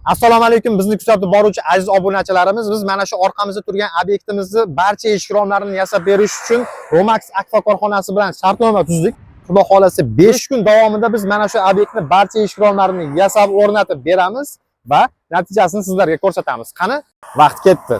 Assalomu alaykum, bizni kuzatib boruvchi aziz obunachilarimiz. Biz mana shu orqamizda turgan obyektimizni barcha eshik-romlarini yasab berish uchun Romax Akfa korxonasi bilan shartnoma tuzdik. Xudo xolasa 5 kun davomida biz mana shu obyektni barcha eshik-romlarini yasab o'rnatib beramiz va natijasini sizlarga ko'rsatamiz. Qani, vaqt ketdi.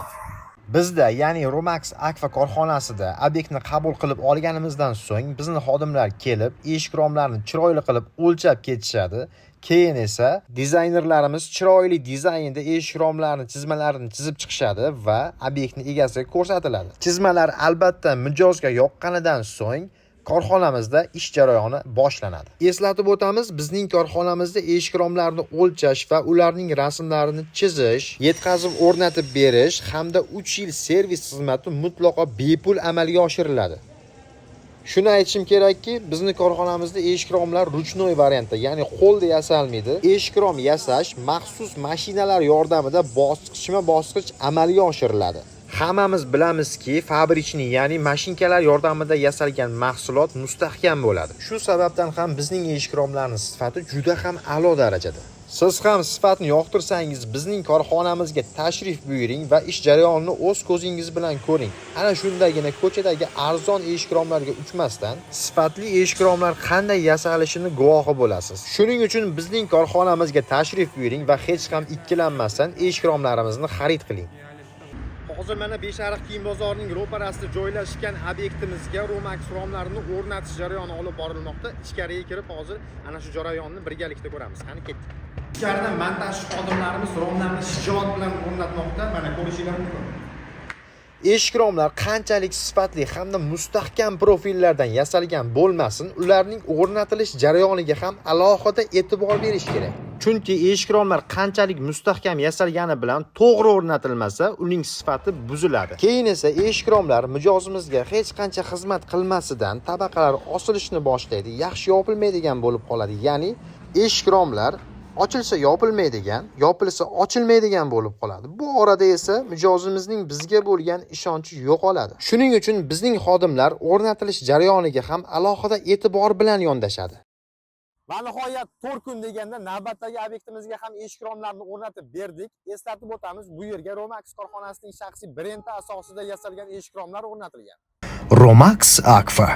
Bizda, ya'ni Romax Akfa korxonasida obyektni qabul qilib olganimizdan so'ng bizni xodimlar kelib, eshik-romlarni chiroyli qilib o'lchab ketishadi. Keyin esa dizaynerlarimiz chiroyli dizaynda eshik-romlarni chizmalarini chizib chiqishadi va obyektni egasiga ko'rsatiladi. Chizmalar albatta mijozga yoqqanidan so'ng korxonamizda ish jarayoni boshlanadi. Eslatib o'tamiz, bizning korxonamizda eshik-romlarni o'lchash va ularning rasmlarini chizish, yetkazib o'rnatib berish hamda 3 yil servis xizmati mutlaqo bepul amalga oshiriladi. Shuni aytishim kerakki, bizning korxonamizda eshik-romlar ruchnoy variantda, ya'ni qo'lda yasalmaydi. Eshik-rom yasash maxsus mashinalar yordamida bosqichma-bosqich amalga oshiriladi. Hammamiz bilamizki, fabrichniy, ya'ni mashinkalar yordamida yasalgan mahsulot mustahkam bo'ladi. Shu sababdan ham bizning eshik-romlarning sifati juda ham a'lo darajada. Siz ham sifatni yoqtirsangiz, bizning korxonamizga tashrif buyuring va ish jarayonini o'z ko'zingiz bilan ko'ring. Ana shundagina ko'chadagi arzon eshik-romlarga uchmasdan, sifatli eshik-romlar qanday yasalishini guvohi bo'lasiz. Shuning uchun bizning korxonamizga tashrif buyuring va hech ham ikkilanmasdan eshik-romlarimizni xarid qiling. Hozir mana Beshariq kiyim bozorining ro'parasida joylashgan obyektimizga Romax romlarini o'rnatish jarayoni olib borilmoqda. Ichkariga kirib hozir ana shu jarayonni birgalikda ko'ramiz. Qani ketdik. Ichkarida montaj xodimlarimiz romlarni shijoat bilan o'rnatmoqda. Mana ko'rishingiz mumkin. Eshik-romlar qanchalik sifatli hamda mustahkam profillardan yasalgan bo'lmasin, ularning o'rnatilish jarayoniga ham alohida e'tibor berish kerak. Chunki eshik-romlar qanchalik mustahkam yasalgani bilan to'g'ri o'rnatilmasa, uning sifati buziladi. Keyin esa eshik-romlar mijozimizga hech qancha xizmat qilmasidan tabaqalar osilishni boshlaydi, yaxshi yopilmaydigan bo'lib qoladi. Ya'ni eshik-romlar ochilsa yopilmaydigan, yopilsa ochilmaydigan bo'lib qoladi. Bu orada esa mijozimizning bizga bo'lgan ishonchi yo'qoladi. Shuning uchun bizning xodimlar o'rnatilish jarayoniga ham alohida e'tibor bilan yondashadi. Va nihoyat 4 kun deganda navbatdagi obyektimizga ham eshik-romlarni o'rnatib berdik. Eslatib o'tamiz, bu yerga Romax korxonasining shaxsiy brendi asosida yasalgan eshik-romlar o'rnatilgan. Romax Akfa